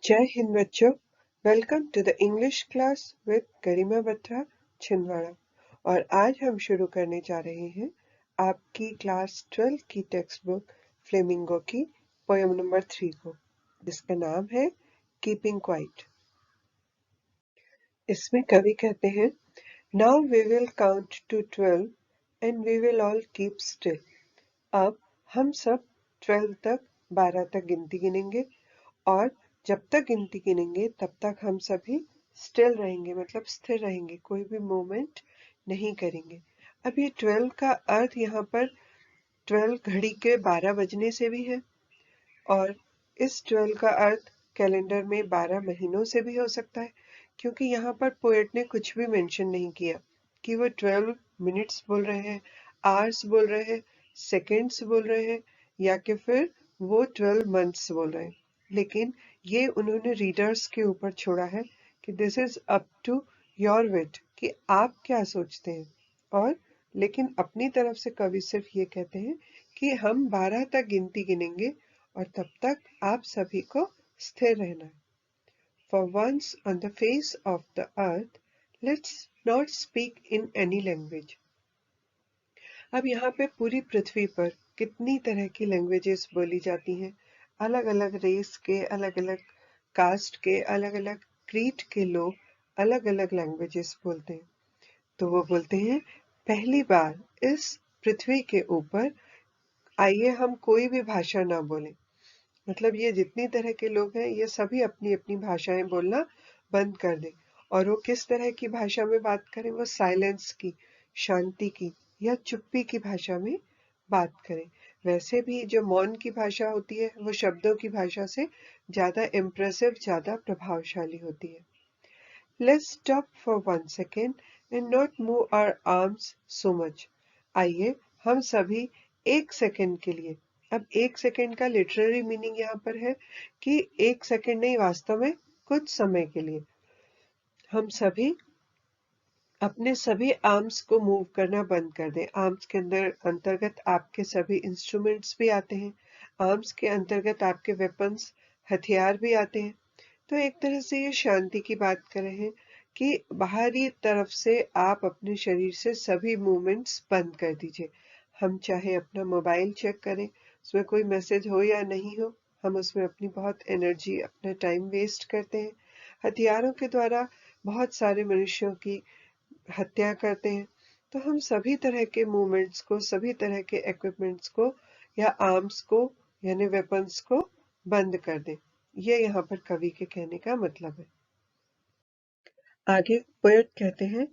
जय हिंद बच्चों। Welcome to the English class with Garima Batra Chhindwara. और आज हम शुरू करने जा रहे हैं आपकी क्लास 12 की टेक्स्ट बुक फ्लेमिंगो की पोयम नंबर 3 को, जिसका नाम है कीपिंग क्वाइट। इसमें कवि कहते हैं, now we will count to 12 and we will all keep still. अब हम सब 12 तक 12 तक गिनती गिनेंगे और जब तक गिनती गिनेंगे तब तक हम सभी स्टिल रहेंगे, मतलब स्थिर रहेंगे, कोई भी मूवमेंट नहीं करेंगे। अब ये 12 का अर्थ यहाँ पर 12 घड़ी के 12 बजने से भी है और इस 12 का अर्थ कैलेंडर में 12 महीनों से भी हो सकता है, क्योंकि यहाँ पर पोएट ने कुछ भी मेंशन नहीं किया कि वो 12 मिनट्स बोल रहे हैं, आवर्स बोल रहे हैं, सेकेंड्स बोल रहे हैं या कि फिर वो 12 मंथ्स बोल रहे हैं। लेकिन ये उन्होंने रीडर्स के ऊपर छोड़ा है कि this is up to your wit, कि आप क्या सोचते हैं। और लेकिन अपनी तरफ से कवि सिर्फ ये कहते हैं कि हम 12 तक गिनती गिनेंगे और तब तक आप सभी को स्थिर रहना है। For once on the face of the earth, let's not speak in any language. अब यहाँ पे पूरी पृथ्वी पर कितनी तरह की लैंग्वेजेस बोली जाती हैं, अलग अलग रेस के, अलग अलग कास्ट के, अलग अलग क्रीड के लोग अलग अलग लैंग्वेजेस बोलते हैं। तो वो बोलते हैं, पहली बार इस पृथ्वी के ऊपर आइए हम कोई भी भाषा ना बोलें। मतलब ये जितनी तरह के लोग हैं ये सभी अपनी अपनी भाषाएं बोलना बंद कर दें। और वो किस तरह की भाषा में बात करें, वो साइलेंस की, शांति की या चुप्पी की भाषा में बात करें। वैसे भी जो मौन की भाषा होती है वो शब्दों की भाषा से ज्यादा इम्प्रेसिव, ज्यादा प्रभावशाली होती है। Let's stop for 1 second and not move our arms so much. आइए हम सभी 1 सेकेंड के लिए, अब 1 सेकेंड का लिटरेरी मीनिंग यहाँ पर है कि 1 सेकेंड नहीं, वास्तव में कुछ समय के लिए हम सभी अपने सभी आर्म्स को मूव करना बंद कर दें। आर्म्स के अंतर्गत आपके सभी इंस्ट्रूमेंट्स भी आते हैं, आर्म्स के अंतर्गत आपके वेपन्स, हथियार भी आते हैं। तो एक तरह से ये शांति की बात कर रहे हैं कि बाहरी तरफ से आप अपने शरीर से सभी मूवमेंट्स बंद कर दीजिए। हम चाहे अपना मोबाइल चेक करें, उसमें कोई मैसेज हो या नहीं हो, हम उसमें अपनी बहुत एनर्जी, अपना टाइम वेस्ट करते हैं। हथियारों के द्वारा बहुत सारे मनुष्यों की हत्या करते हैं। तो हम सभी तरह के मूवमेंट्स को, सभी तरह के इक्विपमेंट्स को या आर्म्स को यानी वेपन्स को बंद कर दें। ये यहाँ पर कवि के कहने का मतलब है। आगे पोएट कहते हैं,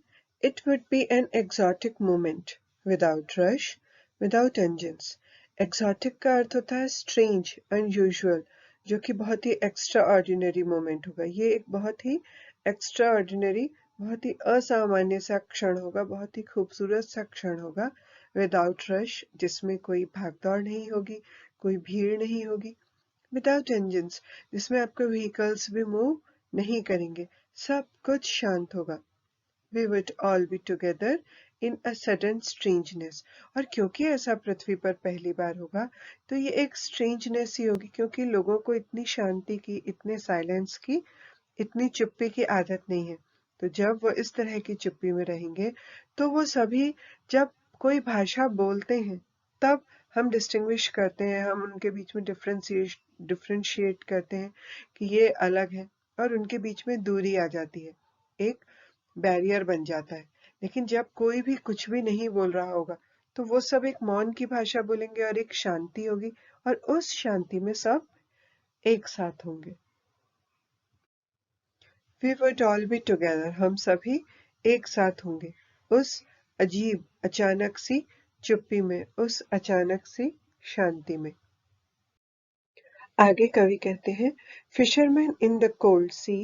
it would be an exotic moment without rush, without engines. Exotic का अर्थ होता है स्ट्रेंज, अनयूजुअल, जो कि बहुत ही एक्स्ट्रा ऑर्डिनरी मोमेंट होगा। ये एक बहुत ही एक्स्ट्रा ऑर्डिनरी, बहुत ही असामान्य सा क्षण होगा, बहुत ही खूबसूरत सा क्षण होगा। विदाउट रश, जिसमें कोई भागदौड़ नहीं होगी, कोई भीड़ नहीं होगी। विदाउट इंजन्स, जिसमें आपके व्हीकल्स भी मूव नहीं करेंगे, सब कुछ शांत होगा। We would all be together in a sudden strangeness. और क्योंकि ऐसा पृथ्वी पर पहली बार होगा तो ये एक स्ट्रेंजनेस ही होगी, क्योंकि लोगों को इतनी शांति की, इतने साइलेंस की, इतनी चुप्पी की आदत नहीं है। तो जब वो इस तरह की चुप्पी में रहेंगे तो वो सभी जब कोई भाषा बोलते हैं तब हम डिस्टिंग्विश करते हैं, हम उनके बीच में डिफरेंशिएट करते हैं कि ये अलग है और उनके बीच में दूरी आ जाती है, एक बैरियर बन जाता है। लेकिन जब कोई भी कुछ भी नहीं बोल रहा होगा तो वो सब एक मौन की भाषा बोलेंगे और एक शांति होगी और उस शांति में सब एक साथ होंगे। We would all be together, हम सभी एक साथ होंगे उस अजीब, अचानक सी चुप्पी में, उस अचानक सी शांति में। आगे कवि कहते हैं, fisherman in the cold sea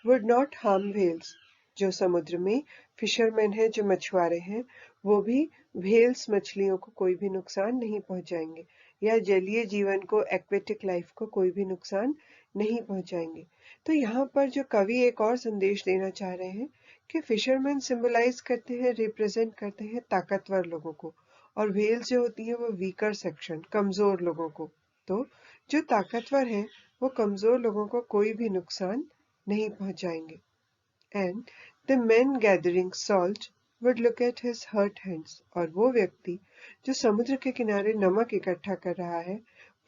would not harm whales. जो समुद्र में फिशरमैन है, जो मछुआरे हैं, वो भी व्हेल्स, मछलियों को कोई भी नुकसान नहीं पहुंचाएंगे, या जलीय जीवन को, एक्वेटिक लाइफ को कोई भी नुकसान नहीं पहुंचाएंगे। तो यहाँ पर जो कवि एक और संदेश देना चाह रहे हैं कि फिशरमैन सिंबलाइज करते हैं, रिप्रेजेंट करते हैं ताकतवर लोगों को, और व्हेल्स जो होती है वो वीकर सेक्शन, कमजोर लोगों को। तो जो ताकतवर हैं वो कमजोर लोगों को कोई भी नुकसान नहीं पहुंचाएंगे। And the men gathering salt would look at his hurt hands, और वो व्यक्ति जो समुद्र के किनारे नमक इकट्ठा कर रहा है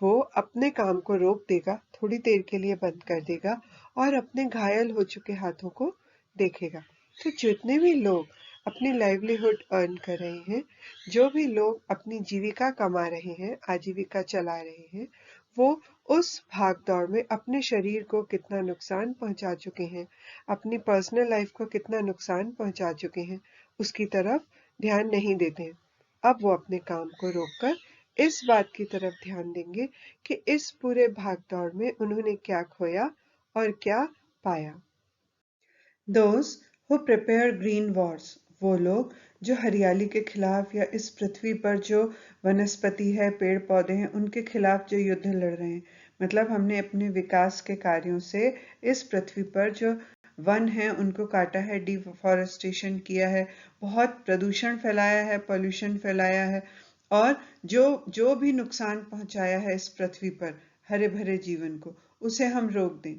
वो अपने काम को रोक देगा, थोड़ी देर के लिए बंद कर देगा और अपने घायल हो चुके हाथों को देखेगा। तो जितने भी लोग अपनी लाइवलीहुड अर्न कर रहे हैं, जो भी लोग अपनी जीविका कमा रहे हैं, आजीविका चला रहे हैं, वो उस भाग दौड़ में अपने शरीर को कितना नुकसान पहुंचा चुके हैं, अपनी पर्सनल लाइफ को कितना नुकसान पहुंचा चुके हैं, उसकी तरफ ध्यान नहीं देते हैं। अब वो अपने काम को रोककर इस बात की तरफ ध्यान देंगे कि इस पूरे भाग दौड़ में उन्होंने क्या खोया और क्या पाया। Those who prepare green wars, वो लोग जो हरियाली के खिलाफ या इस पृथ्वी पर जो वनस्पति है, पेड़ पौधे हैं, उनके खिलाफ जो युद्ध लड़ रहे हैं। मतलब हमने अपने विकास के कार्यों से इस पृथ्वी पर जो वन है उनको काटा है, डिफॉरेस्टेशन किया है, बहुत प्रदूषण फैलाया है, पॉल्यूशन फैलाया है, और जो भी नुकसान पहुंचाया है इस पृथ्वी पर हरे भरे जीवन को, उसे हम रोक दें।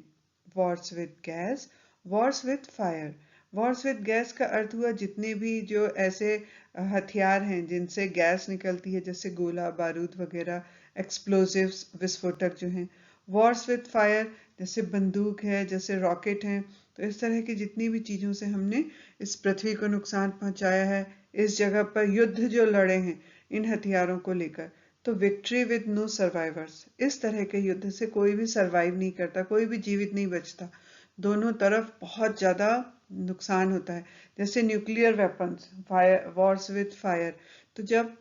Wars with gas, Wars with fire. Wars with gas का अर्थ हुआ जितने भी जो ऐसे हथियार हैं जिनसे गैस निकलती है, जैसे गोला बारूद वगैरह, एक्सप्लोजिव्स, विस्फोटक जो हैं। वॉर्स विद फायर जैसे बंदूक है, जैसे रॉकेट हैं। तो इस तरह की जितनी भी चीज़ों से हमने इस पृथ्वी को नुकसान पहुंचाया है, इस जगह पर युद्ध जो लड़े हैं इन हथियारों को लेकर। तो विक्ट्री विद नो सर्वाइवर्स, इस तरह के युद्ध से कोई भी सर्वाइव नहीं करता, कोई भी जीवित नहीं बचता, दोनों तरफ बहुत ज़्यादा नुकसान होता है। जैसे nuclear weapons, fire, Wars with fire. तो जब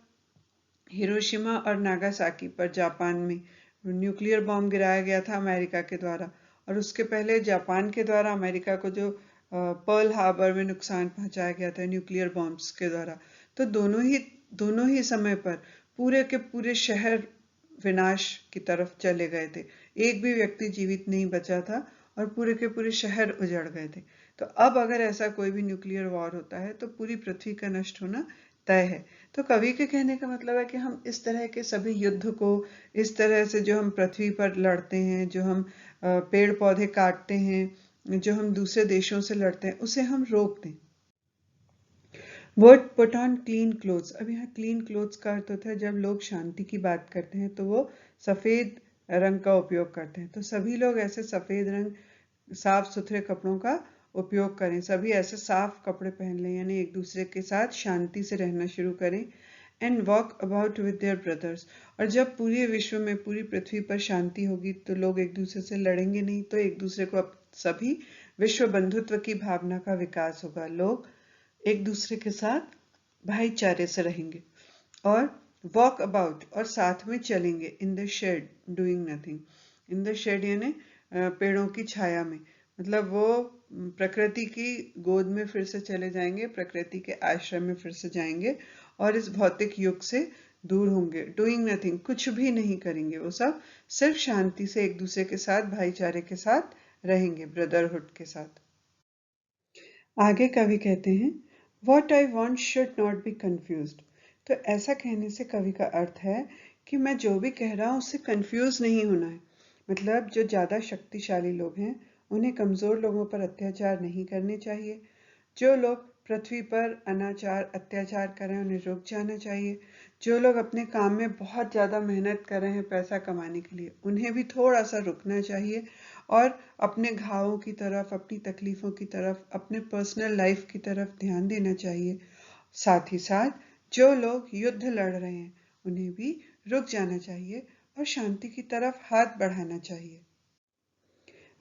हिरोशिमा और नागासाकी पर जापान में न्यूक्लियर बॉम्ब गिराया गया था अमेरिका के द्वारा, और उसके पहले जापान के द्वारा अमेरिका को जो पर्ल हार्बर में नुकसान पहुंचाया गया था न्यूक्लियर बॉम्ब्स के द्वारा, तो दोनों ही समय पर पूरे के पूरे शहर विनाश की तरफ चले गए थे। एक भी व्यक्ति जीवित नहीं बचा था और पूरे के पूरे शहर उजड़ गए थे। तो अब अगर ऐसा कोई भी न्यूक्लियर वॉर होता है तो पूरी पृथ्वी का नष्ट होना तय है। तो कवि के कहने का मतलब है कि हम इस तरह के सभी युद्ध को, इस तरह से जो हम पृथ्वी पर लड़ते हैं, जो हम पेड़ पौधे काटते हैं, जो हम दूसरे देशों से लड़ते हैं, उसे हम रोक दें। Word put on clean clothes. अब यहाँ क्लीन क्लोथ्स का अर्थ होता है जब लोग शांति की बात करते हैं तो वो सफ़ेद रंग का उपयोग करते हैं। तो सभी लोग ऐसे सफ़ेद रंग, साफ सुथरे कपड़ों का उपयोग करें, सभी ऐसे साफ कपड़े पहन लें, यानी एक दूसरे के साथ शांति से रहना शुरू करें। And walk about with their brothers. और जब पूरे विश्व में, पूरी पृथ्वी पर शांति होगी तो लोग एक दूसरे से लड़ेंगे नहीं, तो एक दूसरे को सभी विश्व बंधुत्व की भावना का विकास होगा। लोग एक दूसरे के साथ भाईचारे से रहेंगे। और वॉक अबाउट, और साथ में चलेंगे। In the shade doing nothing. In the shade यानी पेड़ों की छाया में, मतलब वो प्रकृति की गोद में फिर से चले जाएंगे, प्रकृति के आश्रम में फिर से जाएंगे और इस भौतिक युग से दूर होंगे। डूइंग नथिंग, कुछ भी नहीं करेंगे वो सब, सिर्फ शांति से एक दूसरे के साथ, भाईचारे के साथ रहेंगे, ब्रदरहुड के साथ। आगे कवि कहते हैं, what I want should not be confused. तो ऐसा कहने से कवि का अर्थ है कि मैं जो भी कह रहा हूँ उससे कन्फ्यूज नहीं होना है। मतलब जो ज़्यादा शक्तिशाली लोग हैं उन्हें कमज़ोर लोगों पर अत्याचार नहीं करने चाहिए। जो लोग पृथ्वी पर अनाचार, अत्याचार कर रहे हैं उन्हें रुक जाना चाहिए। जो लोग अपने काम में बहुत ज़्यादा मेहनत कर रहे हैं पैसा कमाने के लिए, उन्हें भी थोड़ा सा रुकना चाहिए और अपने घावों की तरफ, अपनी तकलीफ़ों की तरफ, अपने पर्सनल लाइफ की तरफ ध्यान देना चाहिए। साथ ही साथ जो लोग युद्ध लड़ रहे हैं उन्हें भी रुक जाना चाहिए और शांति की तरफ हाथ बढ़ाना चाहिए।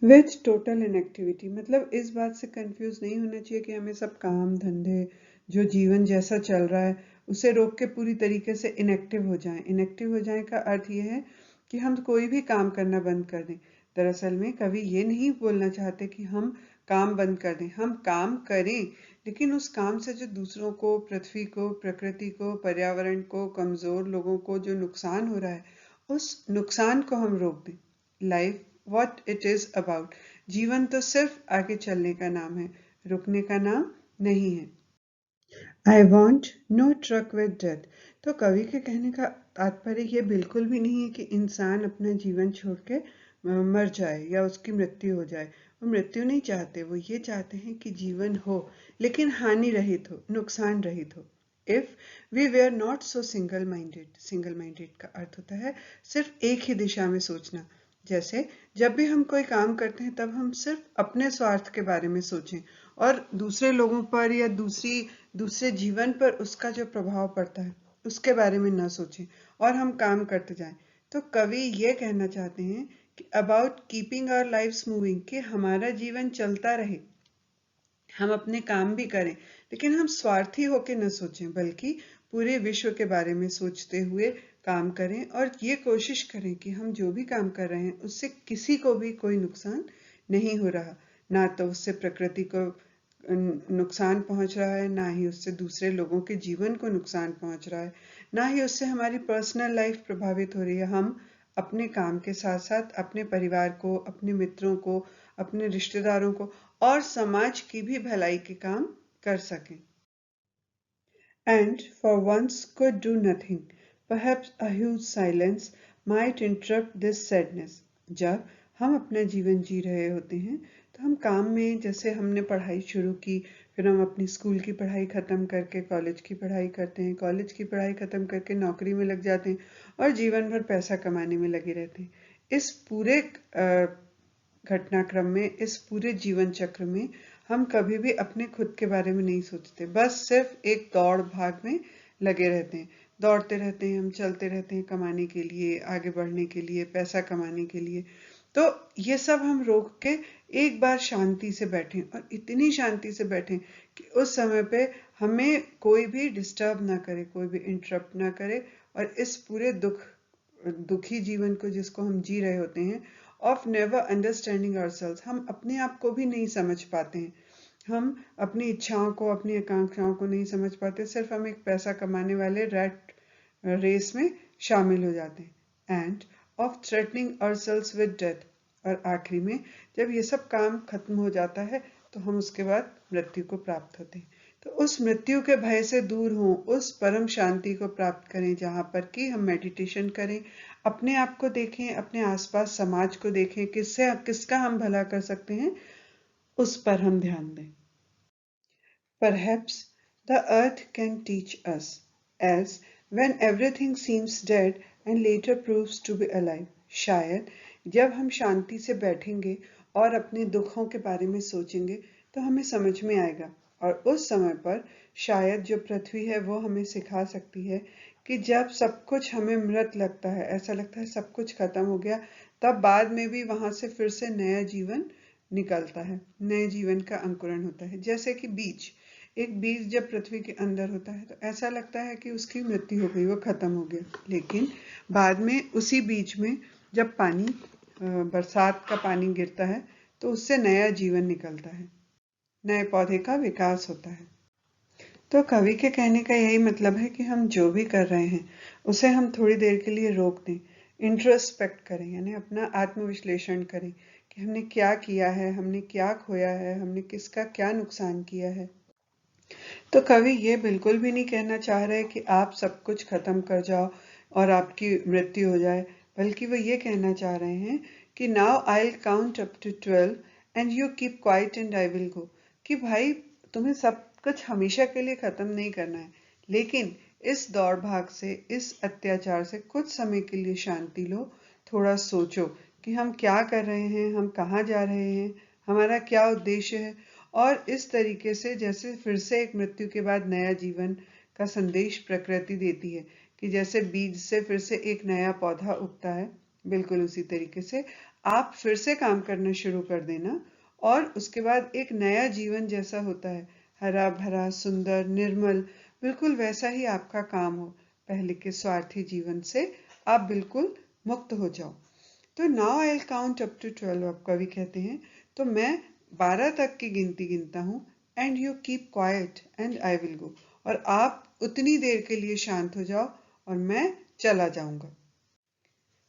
विथ टोटल इनएक्टिविटी, मतलब इस बात से कंफ्यूज नहीं होना चाहिए कि हमें सब काम धंधे, जो जीवन जैसा चल रहा है उसे रोक के पूरी तरीके से इनएक्टिव हो जाएं। इनएक्टिव हो जाए का अर्थ ये है कि हम कोई भी काम करना बंद कर दें। दरअसल में कवि ये नहीं बोलना चाहते कि हम काम बंद कर दें, हम काम करें, लेकिन उस काम से जो दूसरों को, पृथ्वी को, प्रकृति को, पर्यावरण को, कमजोर लोगों को जो नुकसान हो रहा है, उस नुकसान को हम रोक दें। Life what it is about, जीवन तो सिर्फ आगे चलने का नाम है, रुकने का नाम नहीं है। I want no truck with death. तो कवि के कहने का तात्पर्य ये बिल्कुल भी नहीं है कि इंसान अपना जीवन छोड़ के मर जाए या उसकी मृत्यु हो जाए। वो मृत्यु नहीं चाहते, वो ये चाहते हैं कि जीवन हो लेकिन हानि रहित हो, नुकसान रहित हो। If we were not so single minded का अर्थ होता है सिर्फ एक ही दिशा में सोचना। जैसे जब भी हम कोई काम करते हैं तब हम सिर्फ अपने स्वार्थ के बारे में सोचें और दूसरे लोगों पर या दूसरे जीवन पर उसका जो प्रभाव पड़ता है उसके बारे में ना सोचें और हम काम करते जाएं। तो कवि ये कहना चाहते हैं कि about keeping our lifes moving, कि हमारा जीवन चलता रहे, हम अपने काम भी करें लेकिन हम स्वार्थी होकर न सोचें बल्कि पूरे विश्व के बारे में सोचते हुए काम करें और ये कोशिश करें कि हम जो भी काम कर रहे हैं उससे किसी को भी कोई नुकसान नहीं हो रहा। ना तो उससे प्रकृति को नुकसान पहुंच रहा है, ना ही उससे दूसरे लोगों के जीवन को नुकसान पहुंच रहा है, ना ही उससे हमारी पर्सनल लाइफ प्रभावित हो रही है। हम अपने काम के साथ साथ अपने परिवार को, अपने मित्रों को, अपने रिश्तेदारों को और समाज की भी भलाई के काम कर सकें। And for once could do nothing. Perhaps a huge silence might interrupt this sadness. जब हम अपना जीवन जी रहे होते हैं तो हम काम में, जैसे हमने पढ़ाई शुरू की, फिर हम अपनी स्कूल की पढ़ाई ख़त्म करके कॉलेज की पढ़ाई करते हैं, कॉलेज की पढ़ाई ख़त्म करके नौकरी में लग जाते हैं और जीवन भर पैसा कमाने में लगे रहते हैं। इस पूरे घटनाक्रम में, इस पूरे जीवन चक्र में हम कभी भी अपने खुद के बारे में नहीं सोचते, बस सिर्फ एक दौड़ भाग में लगे रहते हैं। दौड़ते रहते हैं, हम चलते रहते हैं कमाने के लिए, आगे बढ़ने के लिए, पैसा कमाने के लिए। तो ये सब हम रोक के एक बार शांति से बैठें और इतनी शांति से बैठें कि उस समय पे हमें कोई भी डिस्टर्ब ना करे, कोई भी इंटरप्ट ना करे और इस पूरे दुखी जीवन को जिसको हम जी रहे होते हैं, ऑफ नेवर अंडरस्टैंडिंग आवरसेल्व्स, हम अपने आप को भी नहीं समझ पाते हैं, हम अपनी इच्छाओं को, अपनी आकांक्षाओं को नहीं समझ पाते, सिर्फ हम एक पैसा कमाने वाले रैट रेस में शामिल हो जाते हैं। End of threatening ourselves with death, और आखिरी में जब ये सब काम खत्म हो जाता है तो हम उसके बाद मृत्यु को प्राप्त होते हैं। तो उस मृत्यु के भय से दूर हों, उस परम शांति को प्राप्त करें जहाँ पर कि हम मेडिटेशन करें, अपने आप को देखें, अपने आसपास समाज को देखें, किसका हम भला कर सकते हैं उस पर हम ध्यान दें। Perhaps the earth can teach us, as when everything seems dead and later proves to be alive. शायद जब हम शांति से बैठेंगे और अपने दुखों के बारे में सोचेंगे तो हमें समझ में आएगा और उस समय पर शायद जो पृथ्वी है वो हमें सिखा सकती है कि जब सब कुछ हमें मृत लगता है, ऐसा लगता है सब कुछ खत्म हो गया, तब बाद में भी वहां से फिर से नया जीवन निकलता है, नए जीवन का अंकुरण होता है। जैसे कि एक बीज जब पृथ्वी के अंदर होता है तो ऐसा लगता है कि उसकी मृत्यु हो गई, वो खत्म हो गया, लेकिन बाद में उसी बीज में जब बरसात का पानी गिरता है तो उससे नया जीवन निकलता है, नए पौधे का विकास होता है। तो कवि के कहने का यही मतलब है कि हम जो भी कर रहे हैं उसे हम थोड़ी देर के लिए रोक दें, इंट्रोस्पेक्ट करें, यानी अपना आत्मविश्लेषण करें कि हमने क्या किया है, हमने क्या खोया है, हमने किसका क्या नुकसान किया है। तो कवि ये बिल्कुल भी नहीं कहना चाह रहे कि आप सब कुछ खत्म कर जाओ और आपकी मृत्यु हो जाए, बल्कि वो ये कहना चाह रहे हैं कि now I will count up to 12 and you keep quiet and I will go, कि भाई तुम्हें सब कुछ हमेशा के लिए खत्म नहीं करना है, लेकिन इस दौड़ भाग से, इस अत्याचार से कुछ समय के लिए शांति लो, थोड़ा सोचो कि हम क्या कर रहे हैं, हम कहाँ जा रहे हैं, हमारा क्या उद्देश्य है। और इस तरीके से जैसे फिर से एक मृत्यु के बाद नया जीवन का संदेश प्रकृति देती है कि जैसे बीज से फिर से एक नया पौधा उगता है, बिल्कुल उसी तरीके से आप फिर से काम करना शुरू कर देना और उसके बाद एक नया जीवन जैसा होता है, हरा भरा, सुंदर, निर्मल, बिल्कुल वैसा ही आपका काम हो। पहले के स्वार्थी जीवन से आप बिल्कुल मुक्त हो जाओ। तो now I will count up to 12, आप कवि कहते हैं, तो मैं 12 तक की गिनती गिनता हूँ, and you keep quiet and I will गो, और आप उतनी देर के लिए शांत हो जाओ और मैं चला जाऊंगा।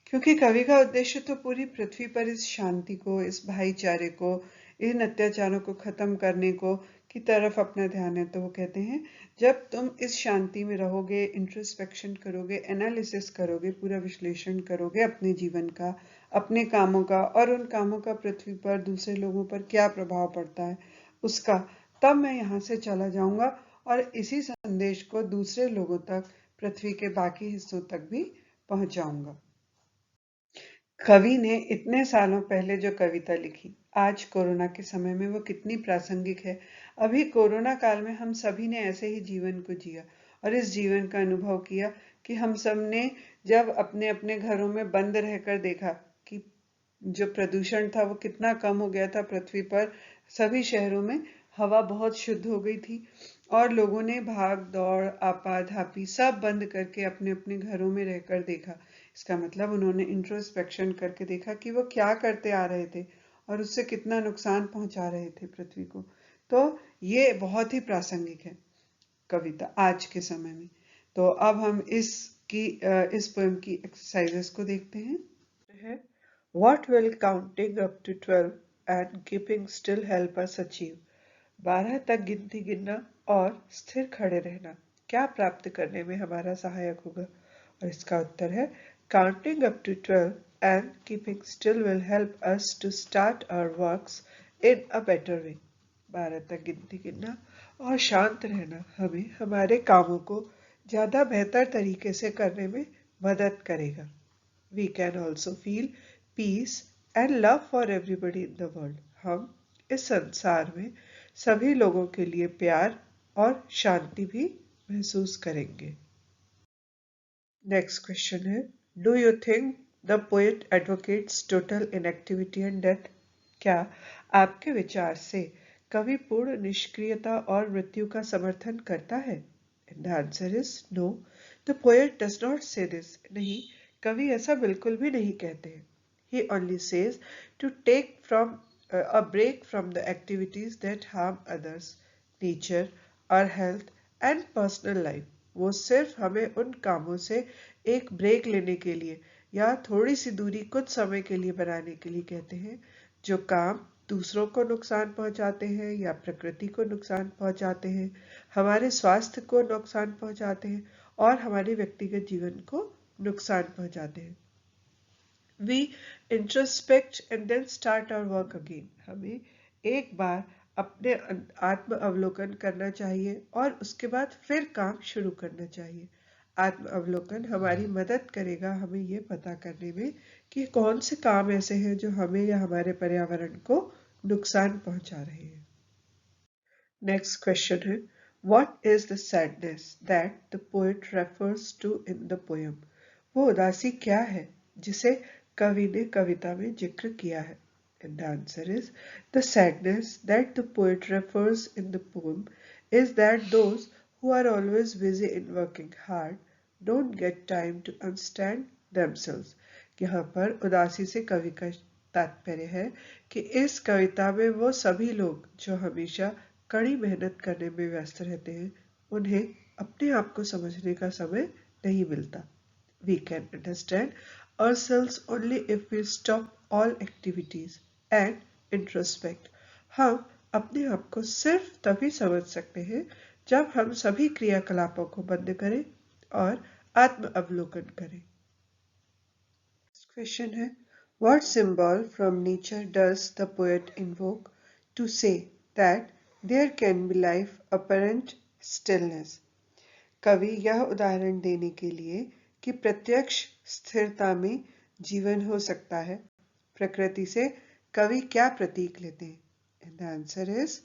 क्योंकि कवि का उद्देश्य तो पूरी पृथ्वी पर इस शांति को, इस भाईचारे को, इन अत्याचारों को खत्म करने को की तरफ अपना ध्यान है। तो वो कहते हैं जब तुम इस शांति में रहोगे, इंट्रोस्पेक्शन करोगे, एनालिसिस करोगे, पूरा विश्लेषण करोगे अपने जीवन का, अपने कामों का और उन कामों का पृथ्वी पर दूसरे लोगों पर क्या प्रभाव पड़ता है उसका, तब मैं यहाँ से चला जाऊंगा और इसी संदेश को दूसरे लोगों तक, पृथ्वी के बाकी हिस्सों तक भी पहुंचाऊंगा। कवि ने इतने सालों पहले जो कविता लिखी, आज कोरोना के समय में वो कितनी प्रासंगिक है। अभी कोरोना काल में हम सभी ने ऐसे ही जीवन को जिया और इस जीवन का अनुभव किया कि हम सब ने जब अपने अपने घरों में बंद रहकर देखा कि जो प्रदूषण था वो कितना कम हो गया था पृथ्वी पर। सभी शहरों में हवा बहुत शुद्ध हो गई थी और लोगों ने भाग दौड़ आपाधापी सब बंद करके अपने अपने घरों में रहकर देखा। इसका मतलब उन्होंने इंट्रोस्पेक्शन करके देखा कि वो क्या करते आ रहे थे और उससे कितना नुकसान पहुंचा रहे थे पृथ्वी को। तो ये बहुत ही प्रासंगिक है कविता आज के समय में। तो अब हम इस पोएम की एक्सरसाइजेस को देखते हैं। What will counting up to 12 and keeping still help us achieve? 12 तक गिनती गिनना और स्थिर खड़े रहना क्या प्राप्त करने में हमारा सहायक होगा? और इसका उत्तर है Counting up to 12 and keeping still will help us to start our works in a better way. 12 तक गिनती गिनना और शांत रहना हमें हमारे कामों को ज़्यादा बेहतर तरीके से करने में मदद करेगा। We can also feel peace and love for everybody in the world. हम इस संसार में सभी लोगों के लिए प्यार और शांति भी महसूस करेंगे। नेक्स्ट क्वेश्चन है, do you think the poet advocates total inactivity and death? क्या आपके विचार से कवि पूर्ण निष्क्रियता और मृत्यु का समर्थन करता है? And the answer is no, the poet does not say this. नहीं, कवि ऐसा बिल्कुल भी नहीं कहते हैं। He only says to take from a break from the activities that harm others, nature, our health and personal life. वो सिर्फ हमें उन कामों से एक ब्रेक लेने के लिए या थोड़ी सी दूरी कुछ समय के लिए बनाने के लिए कहते हैं जो काम दूसरों को नुकसान पहुंचाते हैं या प्रकृति को नुकसान पहुंचाते हैं, हमारे स्वास्थ्य को नुकसान पहुंचाते हैं और हमारे व्यक्तिगत जीवन को नुकसान पहुंचाते हैं। We introspect and then start our work again. हमें एक बार अपने आत्म अवलोकन करना चाहिए और उसके बाद फिर काम शुरू करना चाहिए। आत्म अवलोकन हमारी मदद करेगा हमें ये पता करने में कि कौन से काम ऐसे हैं जो हमें या हमारे पर्यावरण को नुकसान पहुंचा रहे हैं। नेक्स्ट क्वेश्चन है, What is the sadness that the poet refers to in the poem? वो उदासी क्या है जिसे कवि ने कविता में जिक्र किया है? And the answer is the sadness that the poet refers in the poem is that those who are always busy in working hard don't get time to understand themselves. यहाँ पर उदासी से कवि का तात्पर्य है कि इस कविता में वो सभी लोग जो हमेशा कड़ी मेहनत करने में व्यस्त रहते हैं, उन्हें अपने आप को समझने का समय नहीं मिलता। We can understand ourselves only if we stop all activities and introspect. हम अपने आप को सिर्फ तभी समझ सकते हैं जब हम सभी क्रियाकलापों को बंद करें और आत्म अवलोकन करें। क्वेश्चन है, What symbol from nature does the poet invoke to say that there can be life apparent stillness? कवि यह उदाहरण देने के लिए कि प्रत्यक्ष स्थिरता में जीवन हो सकता है, प्रकृति से कवि क्या प्रतीक लेते हैं? And the answer is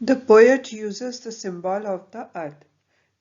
the poet uses the symbol of the earth.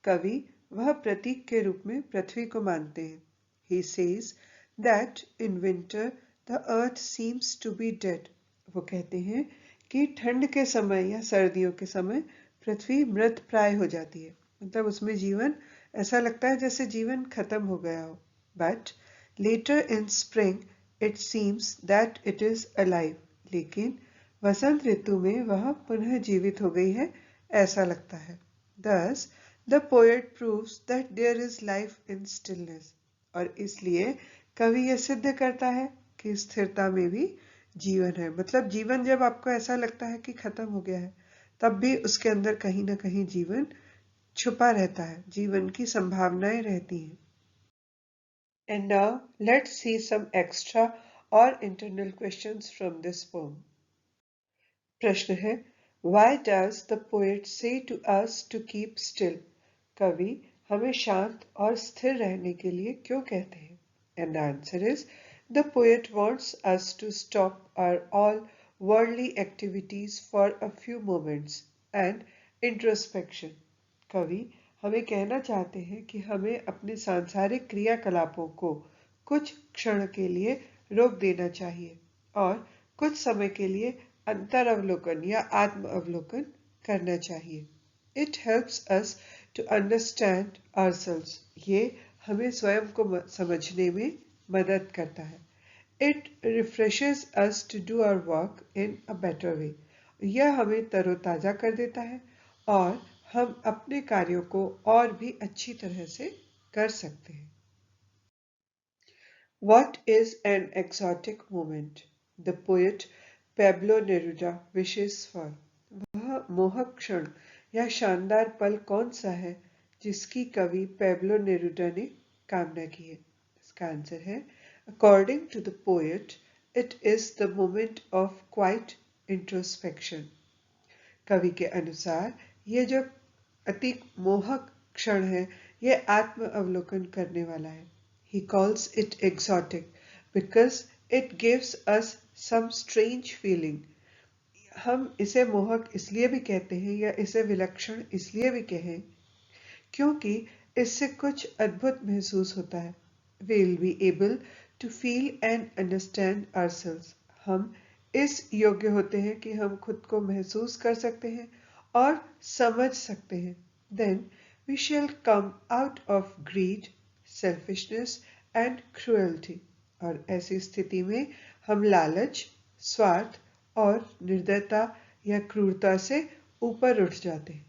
कवि वह प्रतीक के रूप में पृथ्वी को मानते हैं। He says that in winter the earth seems to be dead. वो कहते हैं कि ठंड के समय या सर्दियों के समय पृथ्वी मृत प्राय हो जाती है, मतलब उसमें जीवन ऐसा लगता है जैसे जीवन खत्म हो गया हो। But later in spring it seems that it is alive. लेकिन वसंत ऋतु में वह पुनः जीवित हो गई है ऐसा लगता है। Thus the poet proves that there is life in stillness. और इसलिए कवि यह सिद्ध करता है कि स्थिरता में भी जीवन है, मतलब जीवन जब आपको ऐसा लगता है कि खत्म हो गया है, तब भी उसके अंदर कहीं ना कहीं जीवन छुपा रहता है, जीवन की संभावनाएं रहती हैं। And now let's see some extra or internal questions from this poem. प्रश्न है Why does the poet say to us to keep still? कवि हमें शांत और स्थिर रहने के लिए क्यों कहते हैं? And the answer is the poet wants us to stop our all worldly activities for a few moments and introspection. कवि हमें कहना चाहते हैं कि हमें अपने सांसारिक क्रियाकलापों को कुछ क्षण के लिए रोक देना चाहिए और कुछ समय के लिए अंतरावलोकन या आत्म अवलोकन करना चाहिए. It helps us to understand ourselves. ये हमें स्वयं को समझने में मदद करता है. It refreshes us to do our work in a better way. यह हमें तरोताजा कर देता है और हम अपने कार्यों को और भी अच्छी तरह से कर सकते हैं. What is an exotic moment? The poet Pablo Neruda wishes for. वह मोहक क्षण या शानदार पल कौन सा है जिसकी कवि पेब्लो नेरुडा ने कामना की है? इसका आंसर है According to the poet, it is the moment of quiet introspection. कवि के अनुसार ये जो अति मोहक क्षण है ये आत्म अवलोकन करने वाला है. He calls it exotic because it gives us some strange feeling. हम इसे मोहक इसलिए भी कहते हैं या इसे विलक्षण इसलिए भी कहें क्योंकि इससे कुछ अद्भुत महसूस होता है. We'll be able to feel and understand ourselves. हम इस योग्य होते हैं कि हम खुद को महसूस कर सकते हैं और समझ सकते हैं. Then we shall come out of greed, selfishness and cruelty. और ऐसी स्थिति में हम लालच, स्वार्थ और निर्दयता या क्रूरता से ऊपर उठ जाते हैं.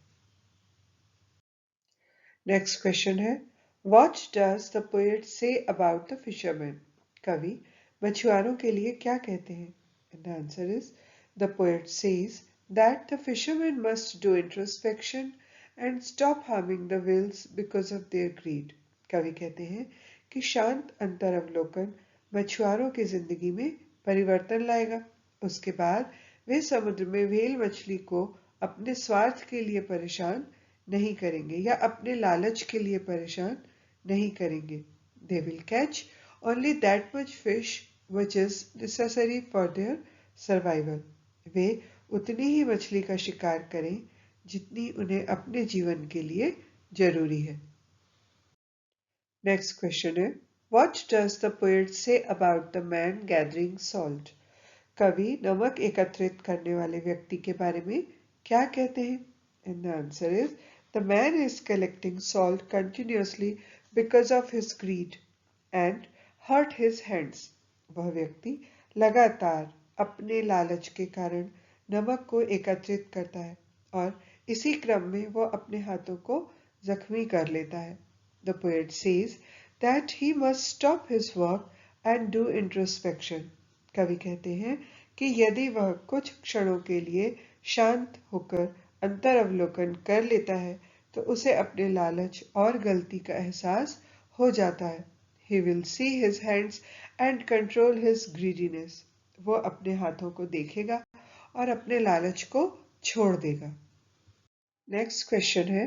नेक्स्ट क्वेश्चन है What does the poet say about the fishermen? कवि मछुआरों के लिए क्या कहते हैं? And the answer is the poet says that the fishermen must do introspection and stop harming the whales because of their greed. कवि कहते हैं कि शांत अंतरावलोकन मछुआरों की जिंदगी में परिवर्तन लाएगा. उसके बाद वे समुद्र में व्हेल मछली को अपने स्वार्थ के लिए परेशान नहीं करेंगे या अपने लालच के लिए परेशान नहीं करेंगे. They will catch only that much fish which is necessary for their survival. वे उतनी ही मछली का शिकार करें जितनी उन्हें अपने जीवन के लिए जरूरी है. नेक्स्ट क्वेश्चन है What does the poet say about the man gathering salt? कवि नमक एकत्रित करने वाले व्यक्ति के बारे में क्या कहते हैं? And the answer is the man is collecting salt continuously because of his greed and hurt his hands. वह व्यक्ति लगातार अपने लालच के कारण नमक को एकत्रित करता है और इसी क्रम में वह अपने हाथों को जख्मी कर लेता है. The poet says that he must stop his work and do introspection. कवि कहते हैं कि यदि वह कुछ क्षणों के लिए शांत होकर अंतरावलोकन कर लेता है तो उसे अपने लालच और गलती का एहसास हो जाता है. He will see his hands and control his greediness. वो अपने हाथों को देखेगा और अपने लालच को छोड़ देगा. नेक्स्ट क्वेश्चन है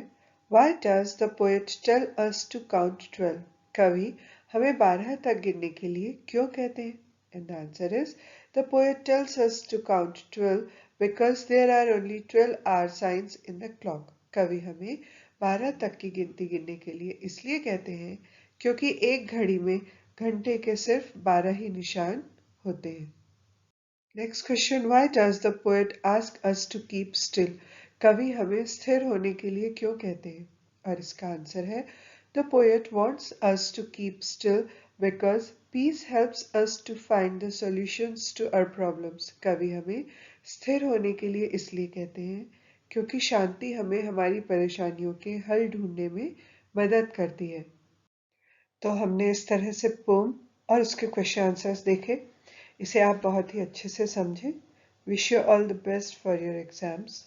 Why does the poet tell us to count 12? कवि हमें 12 तक गिनने के लिए क्यों कहते हैं? And the answer is the poet tells us to count 12 because there are only 12 hour signs in the clock. कवि हमें 12 तक की गिनती गिनने के लिए इसलिए कहते हैं क्योंकि एक घड़ी में घंटे के सिर्फ 12 ही निशान होते हैं. Next question Why does the poet ask us to keep still? कवि हमें स्थिर होने के लिए क्यों कहते हैं? और इसका आंसर है The poet wants us to keep still because peace helps us to find the solutions to our problems. कवि हमें स्थिर होने के लिए इसलिए कहते हैं क्योंकि शांति हमें हमारी परेशानियों के हल ढूंढने में मदद करती है. तो हमने इस तरह से पोम और उसके क्वेश्चन आंसर्स देखे. इसे आप बहुत ही अच्छे से समझें. Wish you all the best for your exams.